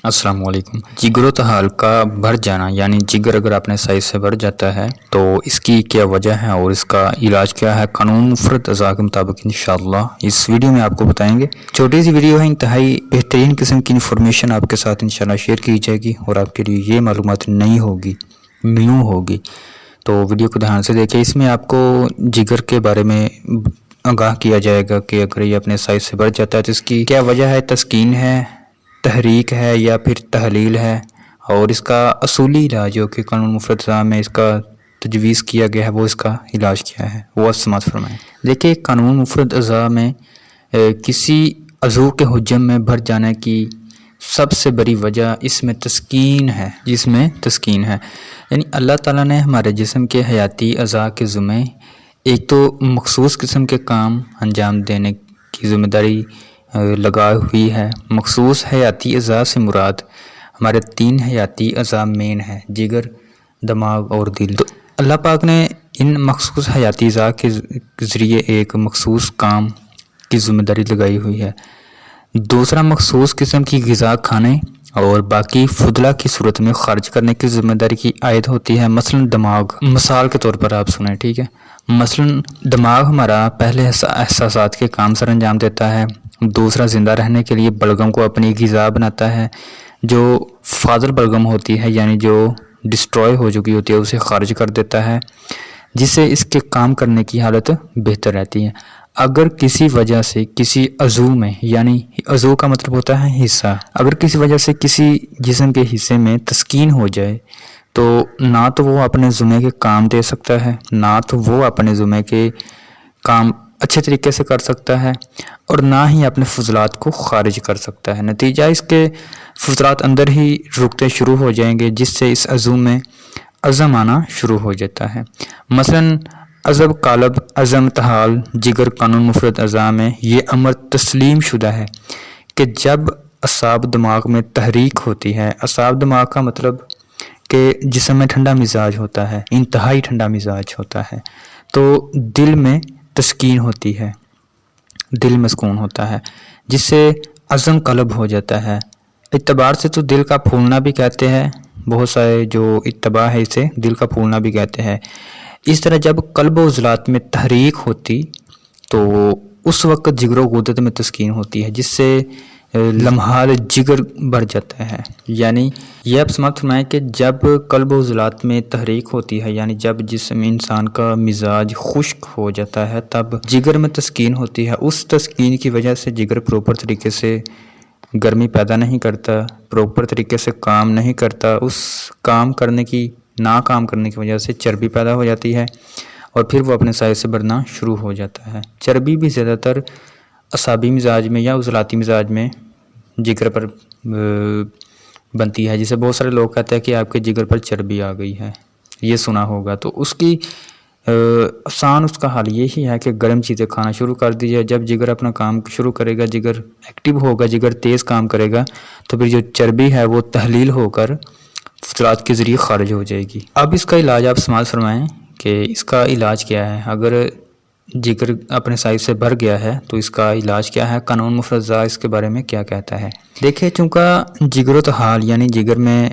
السلام علیکم۔ جگر و تحال کا بڑھ جانا یعنی جگر اگر اپنے سائز سے بڑھ جاتا ہے تو اس کی کیا وجہ ہے اور اس کا علاج کیا ہے، قانون مفرد اعضاء کے مطابق انشاءاللہ اس ویڈیو میں آپ کو بتائیں گے۔ چھوٹی سی ویڈیو ہے، انتہائی بہترین قسم کی انفارمیشن آپ کے ساتھ انشاءاللہ شیئر کی جائے گی اور آپ کے لیے یہ معلومات نہیں ہوگی، نیو ہوگی، تو ویڈیو کو دھیان سے دیکھیں۔ اس میں آپ کو جگر کے بارے میں آگاہ کیا جائے گا کہ اگر یہ اپنے سائز سے بڑھ جاتا ہے تو اس کی کیا وجہ ہے، تسکین ہے، تحریک ہے یا پھر تحلیل ہے، اور اس کا اصولی علاج جو کہ قانون مفرد اعضاء میں اس کا تجویز کیا گیا ہے وہ اس کا علاج کیا ہے، وہ سماعت فرمائیں۔ دیکھیں، قانون مفرد اعضاء میں کسی عضو کے حجم میں بڑھ جانے کی سب سے بڑی وجہ اس میں تسکین ہے، جس میں تسکین ہے، یعنی اللہ تعالیٰ نے ہمارے جسم کے حیاتی اعضاء کے ذمہ ایک تو مخصوص قسم کے کام انجام دینے کی ذمہ داری لگا ہوئی ہے۔ مخصوص حیاتی اعضاء سے مراد ہمارے 3 حیاتی اعضاء مین ہیں، جگر، دماغ اور دل۔ تو اللہ پاک نے ان مخصوص حیاتی اعضاء کے ذریعے ایک مخصوص کام کی ذمہ داری لگائی ہوئی ہے۔ دوسرا، مخصوص قسم کی غذا کھانے اور باقی فضلہ کی صورت میں خارج کرنے کی ذمہ داری کی عائد ہوتی ہے۔ مثلا دماغ، مثال کے طور پر آپ سنیں، ٹھیک ہے، مثلا دماغ ہمارا پہلے احساسات کے کام سر انجام دیتا ہے۔ دوسرا، زندہ رہنے کے لیے بلغم کو اپنی غذا بناتا ہے، جو فاضل بلغم ہوتی ہے یعنی جو ڈسٹروائے ہو چکی ہوتی ہے اسے خارج کر دیتا ہے، جس سے اس کے کام کرنے کی حالت بہتر رہتی ہے۔ اگر کسی وجہ سے کسی عضو میں، یعنی عضو کا مطلب ہوتا ہے حصہ، اگر کسی وجہ سے کسی جسم کے حصے میں تسکین ہو جائے تو نہ تو وہ اپنے ذمے کے کام دے سکتا ہے، نہ تو وہ اپنے ذمے کے کام اچھے طریقے سے کر سکتا ہے، اور نہ ہی اپنے فضلات کو خارج کر سکتا ہے۔ نتیجہ اس کے فضلات اندر ہی رکتے شروع ہو جائیں گے، جس سے اس عضو میں عزم آنا شروع ہو جاتا ہے۔ مثلا عصب، قالب، عزم، تحال، جگر، قانون مفرد اعضاء میں یہ امر تسلیم شدہ ہے کہ جب اعصاب دماغ میں تحریک ہوتی ہے، اعصاب دماغ کا مطلب کہ جسم میں ٹھنڈا مزاج ہوتا ہے، انتہائی ٹھنڈا مزاج ہوتا ہے، تو دل میں تسکین ہوتی ہے، دل میں سکون ہوتا ہے، جس سے عزم قلب ہو جاتا ہے۔ اعتبار سے تو دل کا پھولنا بھی کہتے ہیں، بہت سارے جو اتباع ہے اسے دل کا پھولنا بھی کہتے ہیں۔ اس طرح جب قلب و عضلات میں تحریک ہوتی تو اس وقت جگر و غدد میں تسکین ہوتی ہے، جس سے لمحات جگر بڑھ جاتا ہے۔ یعنی یہ آپ سمجھ فرمائیں کہ جب قلب و عضلات میں تحریک ہوتی ہے، یعنی جب جسم انسان کا مزاج خشک ہو جاتا ہے، تب جگر میں تسکین ہوتی ہے۔ اس تسکین کی وجہ سے جگر پراپر طریقے سے گرمی پیدا نہیں کرتا، پراپر طریقے سے کام نہیں کرتا، اس کام کرنے کی ناکام کرنے کی وجہ سے چربی پیدا ہو جاتی ہے اور پھر وہ اپنے سائز سے بڑھنا شروع ہو جاتا ہے۔ چربی بھی زیادہ تر اعصابی مزاج میں یا عضلاتی مزاج میں جگر پر بنتی ہے، جسے بہت سارے لوگ کہتے ہیں کہ آپ کے جگر پر چربی آ گئی ہے، یہ سنا ہوگا۔ تو اس کی آسان اس کا حل یہی ہے کہ گرم چیزیں کھانا شروع کر دیجیے۔ جب جگر اپنا کام شروع کرے گا، جگر ایکٹیو ہوگا، جگر تیز کام کرے گا، تو پھر جو چربی ہے وہ تحلیل ہو کر فضلات کے ذریعے خارج ہو جائے گی۔ اب اس کا علاج آپ سمجھ فرمائیں کہ اس کا علاج کیا ہے۔ اگر جگر اپنے سائز سے بڑھ گیا ہے تو اس کا علاج کیا ہے، قانون مفرد اعضاء اس کے بارے میں کیا کہتا ہے۔ دیکھیں، چونکہ جگر و تحال یعنی جگر میں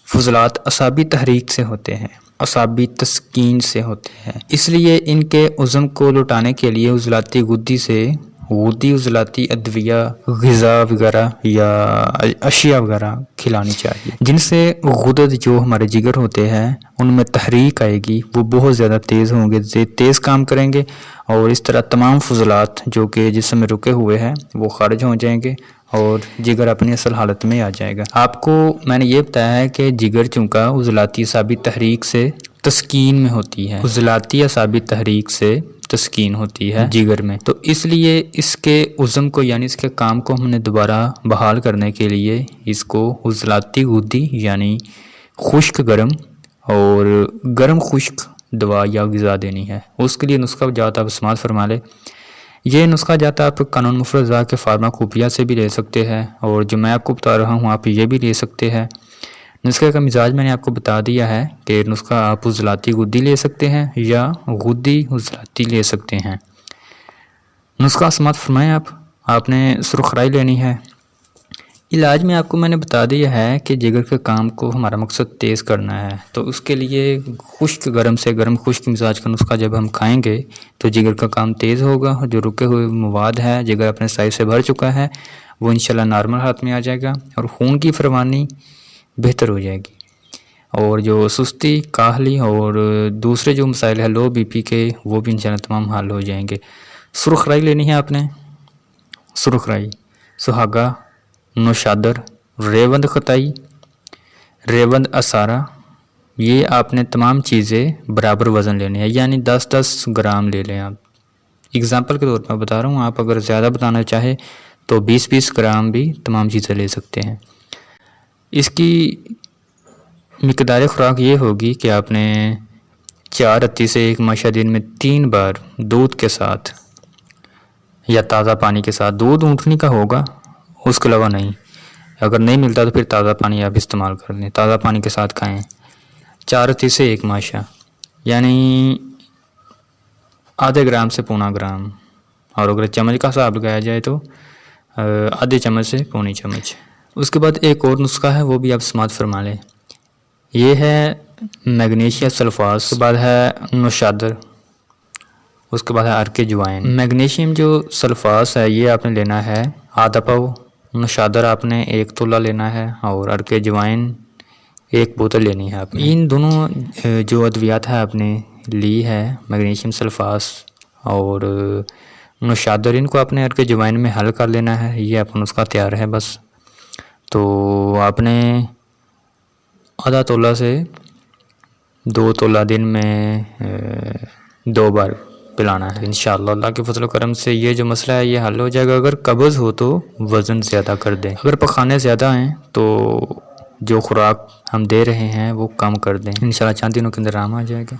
فضلات اعصابی تحریک سے ہوتے ہیں، اعصابی تسکین سے ہوتے ہیں، اس لیے ان کے عزم کو لوٹانے کے لیے عضلاتی غدی سے غدی عضلاتی ادویہ، غذا وغیرہ یا اشیاء وغیرہ کھلانی چاہیے، جن سے غدد جو ہمارے جگر ہوتے ہیں ان میں تحریک آئے گی، وہ بہت زیادہ تیز ہوں گے، تیز کام کریں گے، اور اس طرح تمام فضلات جو کہ جسم میں رکے ہوئے ہیں وہ خارج ہو جائیں گے اور جگر اپنی اصل حالت میں آ جائے گا۔ آپ کو میں نے یہ بتایا ہے کہ جگر چونکہ عضلاتی اعصابی تحریک سے تسکین میں ہوتی ہے، عضلاتی اعصابی تحریک سے تسکین ہوتی ہے جگر میں، تو اس لیے اس کے عزم کو یعنی اس کے کام کو ہم نے دوبارہ بحال کرنے کے لیے اس کو عضلاتی غدی یعنی خشک گرم اور گرم خشک دوا یا غذا دینی ہے۔ اس کے لیے نسخہ جات آپ سماعت فرما لیں۔ یہ نسخہ جات آپ قانون مفرد اعضاء کے فارماکوپیا سے بھی لے سکتے ہیں، اور جو میں آپ کو بتا رہا ہوں آپ یہ بھی لے سکتے ہیں۔ نسخے کا مزاج میں نے آپ کو بتا دیا ہے کہ نسخہ آپ عضلاتی غدی لے سکتے ہیں یا غدی عضلاتی لے سکتے ہیں۔ نسخہ سماعت فرمائیں، آپ نے سرخرائی لینی ہے، علاج میں آپ کو میں نے بتا دیا ہے کہ جگر کے کام کو ہمارا مقصد تیز کرنا ہے، تو اس کے لیے خشک گرم سے گرم خشک مزاج کا نسخہ جب ہم کھائیں گے تو جگر کا کام تیز ہوگا، جو رکے ہوئے مواد ہے جگر اپنے سائز سے بھر چکا ہے وہ انشاءاللہ نارمل حالت میں آ جائے گا اور خون کی فروانی بہتر ہو جائے گی، اور جو سستی کاہلی اور دوسرے جو مسائل ہیں لو بی پی کے وہ بھی انشاءاللہ تمام حل ہو جائیں گے۔ سرخ رائی لینی ہے آپ نے، سرخ رائی، سہاگا، نوشادر، ریوند خطائی، ریوند اسارہ، یہ آپ نے تمام چیزیں برابر وزن لینے ہیں، یعنی 10-10 گرام لے لیں آپ۔ اگزامپل کے طور پر بتا رہا ہوں، آپ اگر زیادہ بتانا چاہے تو 20-20 گرام بھی تمام چیزیں لے سکتے ہیں۔ اس کی مقدار خوراک یہ ہوگی کہ آپ نے 4 رتی سے 1 ماشا دن میں 3 بار دودھ کے ساتھ یا تازہ پانی کے ساتھ، دودھ اونٹنی کا ہوگا اس کے علاوہ نہیں، اگر نہیں ملتا تو پھر تازہ پانی آپ استعمال کر لیں، تازہ پانی کے ساتھ کھائیں۔ 4 رتی سے 1 ماشا یعنی آدھے گرام سے پونا گرام، اور اگر چمچ کا حساب لگایا جائے تو آدھے چمچ سے پونی چمچ۔ اس کے بعد ایک اور نسخہ ہے وہ بھی آپ سماعت فرما لیں، یہ ہے میگنیشیم سلفاس، اس کے بعد ہے نوشادر، اس کے بعد ہے عرق جوائن۔ میگنیشیم جو سلفاس ہے یہ آپ نے لینا ہے آدھا پاؤ، نوشادر آپ نے 1 تولہ لینا ہے، اور عرق جوائن 1 بوتل لینی ہے آپ نے۔ ان دونوں جو ادویات ہے آپ نے لی ہے، میگنیشیم سلفاس اور نوشادر، ان کو آپ نے عرق جوائن میں حل کر لینا ہے، یہ آپ کا نسخہ تیار ہے بس۔ تو آپ نے آدھا تولہ سے 2 تولہ دن میں 2 بار پلانا ہے، انشاءاللہ اللہ کے فضل و کرم سے یہ جو مسئلہ ہے یہ حل ہو جائے گا۔ اگر قبض ہو تو وزن زیادہ کر دیں، اگر پخانے زیادہ ہیں تو جو خوراک ہم دے رہے ہیں وہ کم کر دیں، انشاءاللہ چند دنوں کے اندر آرام آ جائے گا۔